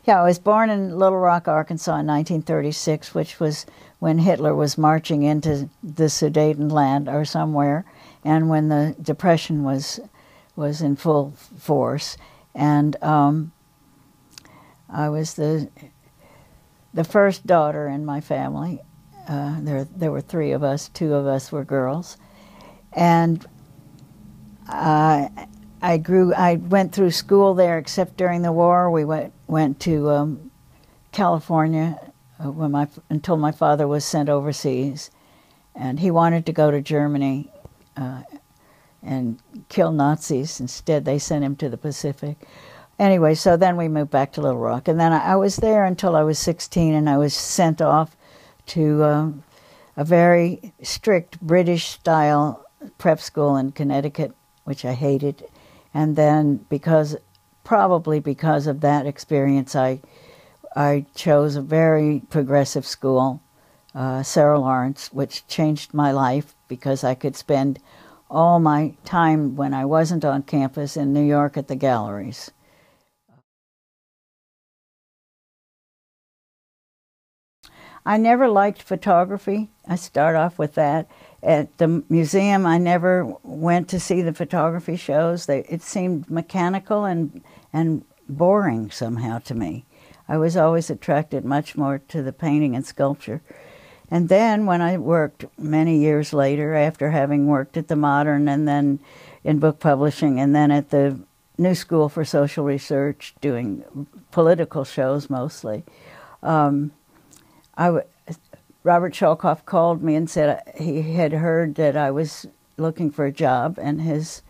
Yeah, I was born in Little Rock, Arkansas in 1936, which was when Hitler was marching into the Sudetenland or somewhere, and when the Depression was in full force. And I was the first daughter in my family. There were three of us. Two of us were girls, and I went through school there, except during the war. We went to California until my father was sent overseas, and he wanted to go to Germany and kill Nazis. Instead, they sent him to the Pacific. Anyway, so then we moved back to Little Rock, and then I was there until I was 16, and I was sent off to a very strict British-style prep school in Connecticut, which I hated. And then, probably because of that experience, I chose a very progressive school, Sarah Lawrence, which changed my life because I could spend all my time when I wasn't on campus in New York at the galleries. I never liked photography. I start off with that. At the museum, I never went to see the photography shows. It seemed mechanical and boring somehow to me. I was always attracted much more to the painting and sculpture. And then when I worked many years later, after having worked at the Modern and then in book publishing and then at the New School for Social Research, doing political shows mostly, Robert Sholkoff called me and said he had heard that I was looking for a job, and his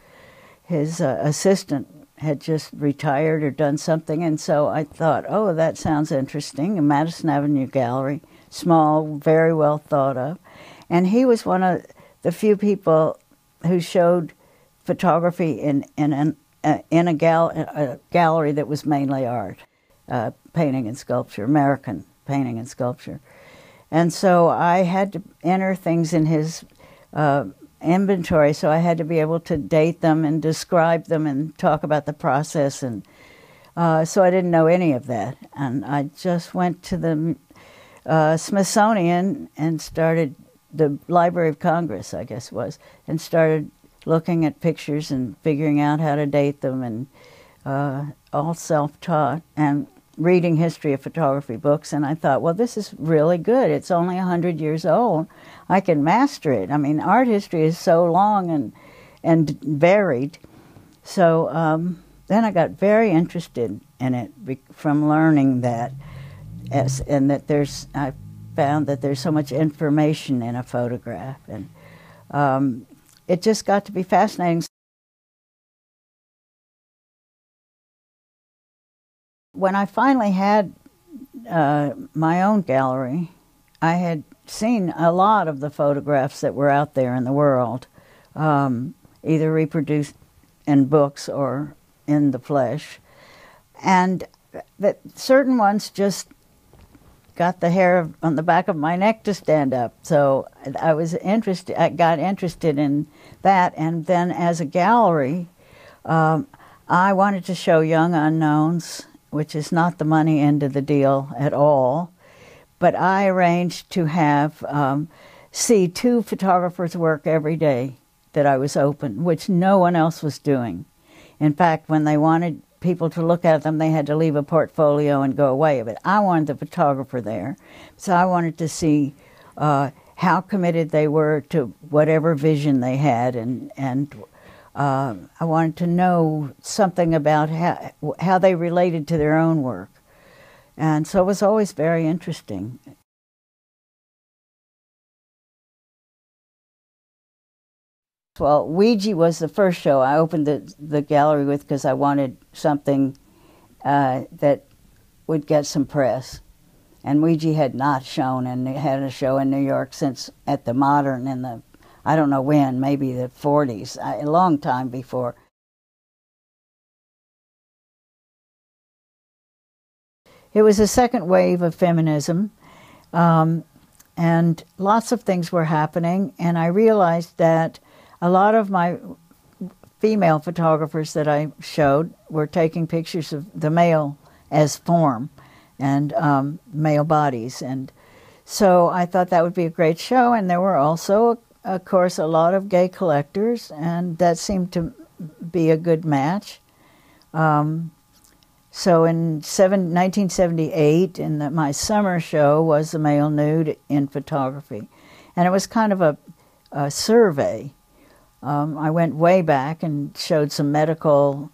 assistant had just retired or done something, and so I thought, oh, that sounds interesting. A Madison Avenue Gallery, small, very well thought of, and he was one of the few people who showed photography in a gallery that was mainly art, painting and sculpture, American painting and sculpture. And so I had to enter things in his inventory, so I had to be able to date them and describe them and talk about the process. And so I didn't know any of that. And I just went to the Smithsonian and started, the Library of Congress, I guess it was, and started looking at pictures and figuring out how to date them, and all self-taught, and reading history of photography books. And I thought, well, this is really good. It's only 100 years old. I can master it. I mean, art history is so long and varied. So then I got very interested in it from learning that, and that I found that there's so much information in a photograph, and it just got to be fascinating. When I finally had my own gallery, I had seen a lot of the photographs that were out there in the world, either reproduced in books or in the flesh, and that certain ones just got the hair on the back of my neck to stand up. So I was interested. I got interested in that, and then as a gallery, I wanted to show young unknowns, which is not the money end of the deal at all. But I arranged to have see 2 photographers work every day that I was open, which no one else was doing. In fact, when they wanted people to look at them, they had to leave a portfolio and go away. But I wanted the photographer there, so I wanted to see how committed they were to whatever vision they had, and I wanted to know something about how they related to their own work. And so it was always very interesting. Well, Ouija was the first show I opened the gallery with because I wanted something that would get some press. And Ouija had not shown, and it had a show in New York since at the Modern in the, I don't know when, maybe the 40s, a long time before. It was a second wave of feminism, and lots of things were happening, and I realized that a lot of my female photographers that I showed were taking pictures of the male as form, male bodies. And so I thought that would be a great show. And there were also, of course, a lot of gay collectors, and that seemed to be a good match. So in 1978, my summer show was the male nude in photography. And it was kind of a survey. I went way back and showed some medical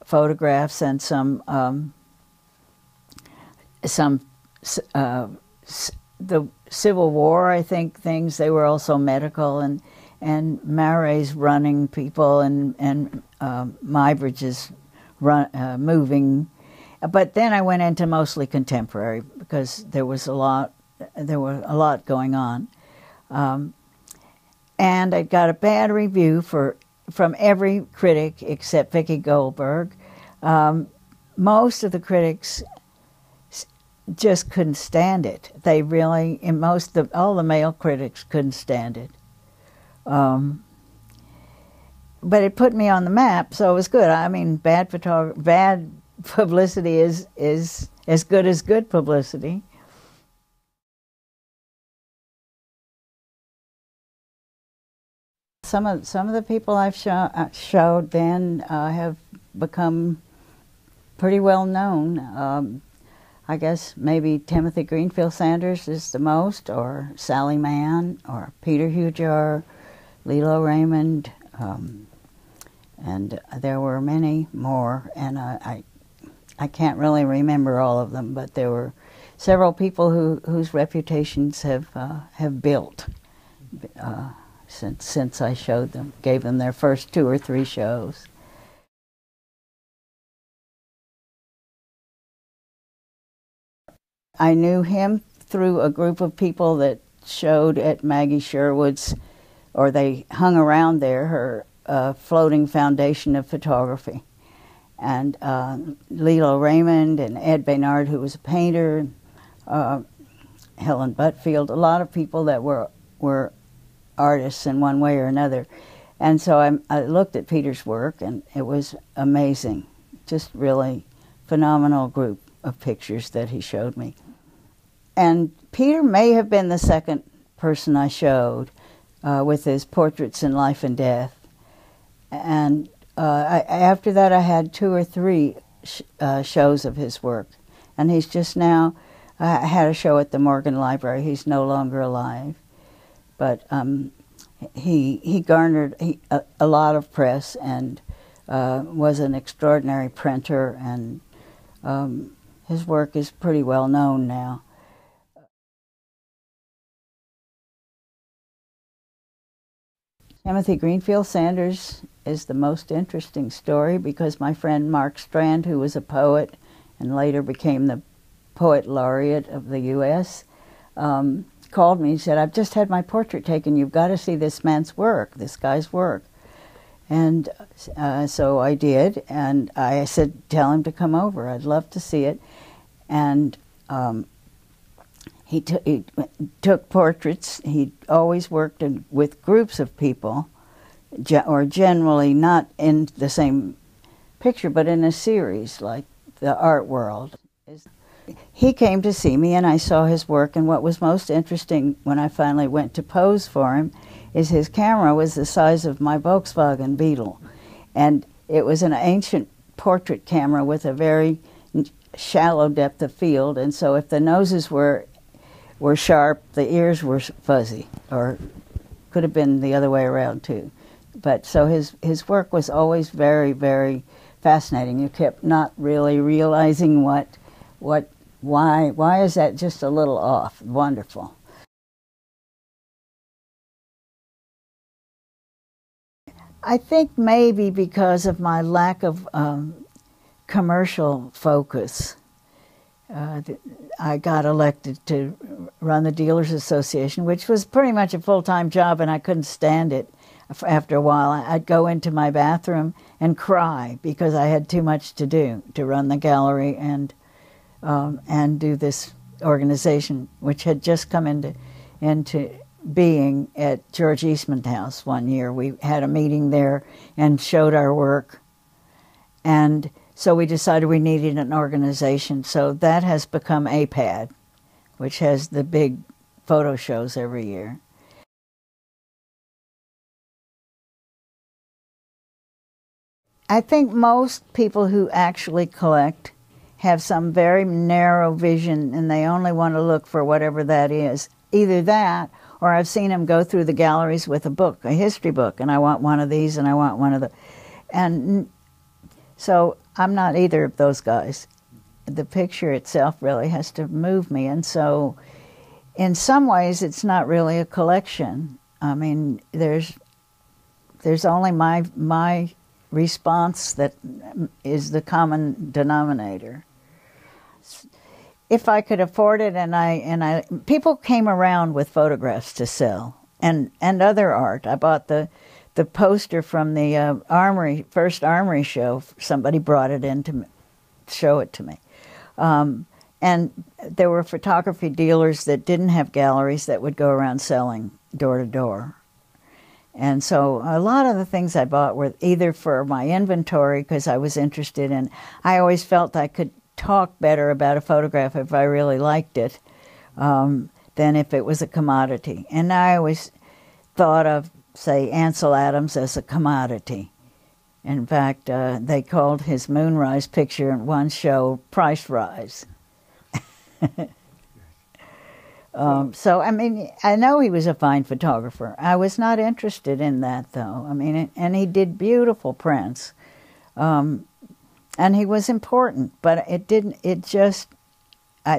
photographs and the Civil War, I think, things. They were also medical, and Marais running people, and Muybridge's moving. But then I went into mostly contemporary because there was a lot going on. And I got a bad review from every critic except Vicki Goldberg. Most of the critics just couldn't stand it. They really, all the male critics couldn't stand it. But it put me on the map, so it was good. I mean, bad publicity is as good publicity. Some of the people I've showed then have become pretty well known. I guess maybe Timothy Greenfield-Sanders is the most, or Sally Mann, or Peter Hujar, Lilo Raymond, and there were many more, and I can't really remember all of them, but there were several people whose reputations have built since I showed them, gave them their first 2 or 3 shows. I knew him through a group of people that showed at Maggie Sherwood's, or they hung around there, her floating foundation of photography. And Lilo Raymond and Ed Baynard, who was a painter, Helen Buttfield, a lot of people that were artists in one way or another. And so I looked at Peter's work, and it was amazing. Just really phenomenal group of pictures that he showed me. And Peter may have been the second person I showed with his portraits in life and death. And after that, I had 2 or 3 shows of his work. And he's just now, I had a show at the Morgan Library. He's no longer alive. But he garnered a lot of press, and was an extraordinary printer, and his work is pretty well known now. Timothy Greenfield-Sanders is the most interesting story because my friend Mark Strand, who was a poet and later became the Poet Laureate of the U.S., called me and said, "I've just had my portrait taken. You've got to see this man's work, this guy's work." And so I did, and I said, "Tell him to come over. I'd love to see it." And he took portraits. He always worked with groups of people, or generally not in the same picture, but in a series, like the art world. He came to see me, and I saw his work, and what was most interesting when I finally went to pose for him is his camera was the size of my Volkswagen Beetle. And it was an ancient portrait camera with a very shallow depth of field, and so if the noses were sharp, the ears were fuzzy, or could have been the other way around too. But so his work was always very, very fascinating. You kept not really realizing why is that just a little off? Wonderful. I think maybe because of my lack of commercial focus, I got elected to run the Dealers Association, which was pretty much a full-time job, and I couldn't stand it. After a while, I'd go into my bathroom and cry because I had too much to do to run the gallery and do this organization, which had just come into being at George Eastman's house one year. We had a meeting there and showed our work. And So we decided we needed an organization. So that has become APAD, which has the big photo shows every year. I think most people who actually collect have some very narrow vision, and they only want to look for whatever that is. Either that, or I've seen them go through the galleries with a book, a history book, and I want one of these and I want one of the... And so I'm not either of those guys. The picture itself really has to move me, and so in some ways it's not really a collection. I mean, there's only my response that is the common denominator. If I could afford it, and people came around with photographs to sell and other art. I bought the poster from the first Armory show. Somebody brought it in to show it to me. And there were photography dealers that didn't have galleries that would go around selling door to door. And so a lot of the things I bought were either for my inventory, because I was interested in, I always felt I could talk better about a photograph if I really liked it than if it was a commodity. And I always thought of, say, Ansel Adams as a commodity. In fact, they called his Moonrise picture in one show Price Rise. So, I mean, I know he was a fine photographer. I was not interested in that, though. I mean, and he did beautiful prints. And he was important, but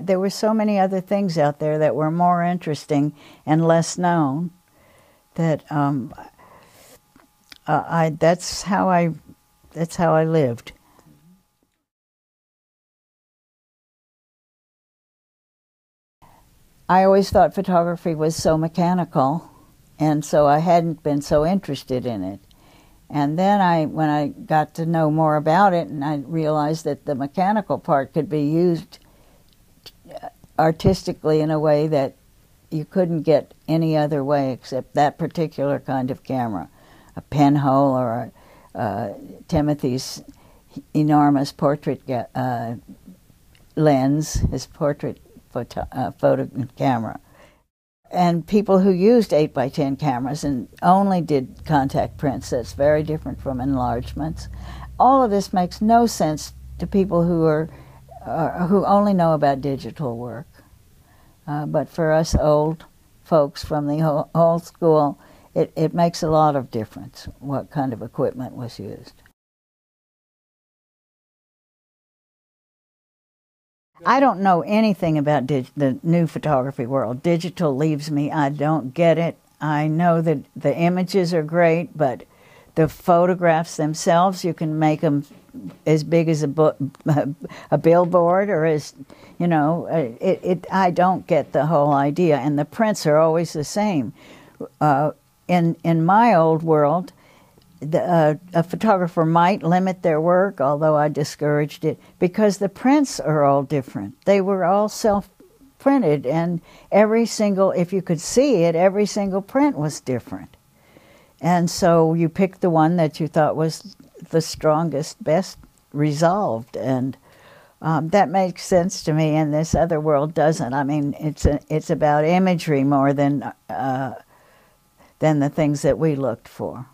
there were so many other things out there that were more interesting and less known that that's how I lived. I always thought photography was so mechanical, and so I hadn't been so interested in it. And then when I got to know more about it, and I realized that the mechanical part could be used artistically in a way that you couldn't get any other way except that particular kind of camera, a pinhole or Timothy's enormous portrait lens, his portrait photo camera. And people who used 8x10 cameras and only did contact prints, that's very different from enlargements. All of this makes no sense to people who only know about digital work. But for us old folks from the old school, it makes a lot of difference what kind of equipment was used. I don't know anything about the new photography world. Digital leaves me. I don't get it. I know that the images are great, but the photographs themselves, you can make them as big as a billboard, or as, you know, I don't get the whole idea. And the prints are always the same. In my old world, a photographer might limit their work, although I discouraged it, because the prints are all different. They were all self-printed, and every single, if you could see it, every single print was different. And so you picked the one that you thought was the strongest, best resolved, and that makes sense to me, and this other world doesn't. I mean, it's about imagery more than the things that we looked for.